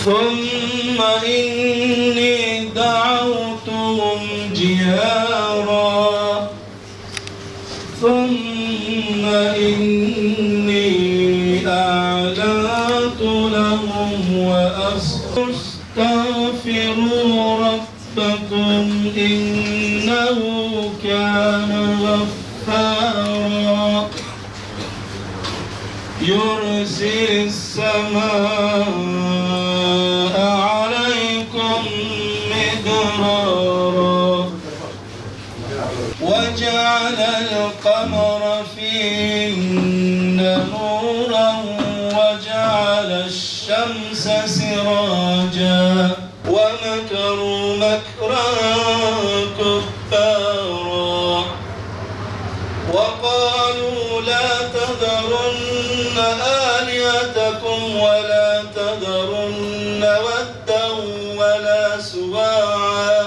ثم إني دعوتهم جهارا ثم إني أعلنت لهم واستغفروا ربكم إنه كان غفارا يرسل السماء عليكم مدرارا وجعل القمر فيهن نورا وجعل الشمس سراجا ومكروا مكرا كبارا وقالوا لا تذرن آلهتكم ولا تذرن ودا ولا سواعا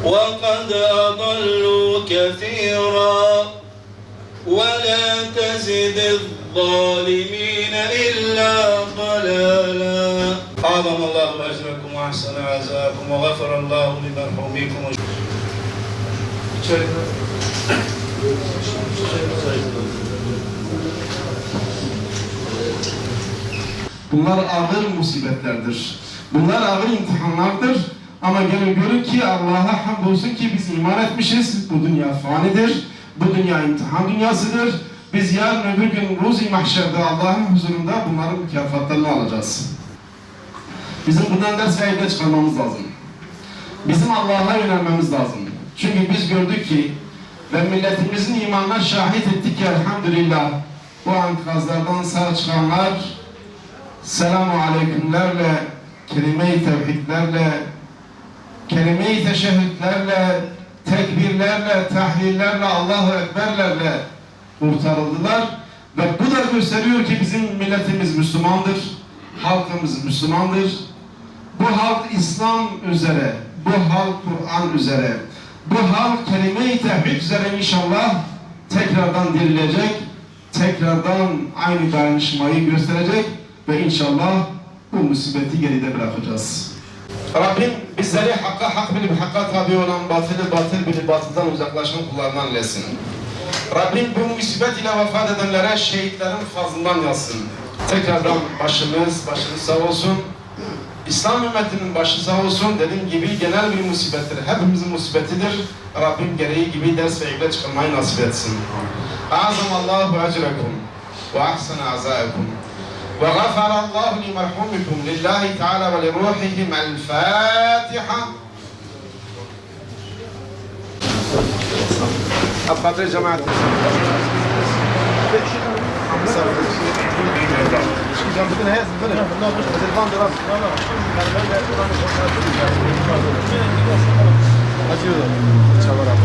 وقد أضلوا كثيرا ولا تزد الظالمين إلا ضلالا أعظم الله أجركم وأحسن عزاءكم وغفر الله لمرحومكم. Bunlar ağır musibetlerdir. Bunlar ağır imtihanlardır. Ama gelin görün ki Allah'a hamdolsun ki biz iman etmişiz. Bu dünya fanidir. Bu dünya imtihan dünyasıdır. Biz yarın öbür gün Ruzi Mahşer'de Allah'ın huzurunda bunların mükafatlarını alacağız. Bizim bundan ders ve ibret çıkarmamız lazım. Bizim Allah'a yönelmemiz lazım. Çünkü biz gördük ki ve milletimizin imanına şahit ettik ki elhamdülillah bu enkazlardan sağ çıkanlar selamu aleykümlerle, kelime-i tevhidlerle, kelime-i teşehhüdlerle, tekbirlerle, tahlillerle, Allahu Ekberlerle kurtarıldılar. Ve bu da gösteriyor ki bizim milletimiz Müslümandır, halkımız Müslümandır. Bu halk İslam üzere, bu halk Kur'an üzere, bu halk kelime-i tevhid üzere inşallah tekrardan dirilecek, tekrardan aynı dayanışmayı gösterecek ve inşallah bu musibeti geride bırakacağız. Rabbim bizleri hakka hak bilip hakka tabi olan batılı batıl bilip batıldan uzaklaşan kullarından eylesin. Rabbim bu musibet ile vefat edenlere şehitlerin fazlından yazsın. Tekrardan başınız sağ olsun. İslam ümmetinin başı sağ olsun. Dediğim gibi genel bir musibettir. Hepimizin musibetidir. Rabbim gereği gibi ders ve ibret çıkarmayı nasip etsin. Azamallahu ecrekum ve ahsene azaikum. ve ghafarallahu li merhumikum lillahi teala ve li ruhihim. El Fatiha. Abdülkadir cemaat. Bütün her telefon biraz. Açıyor. Çalar abi.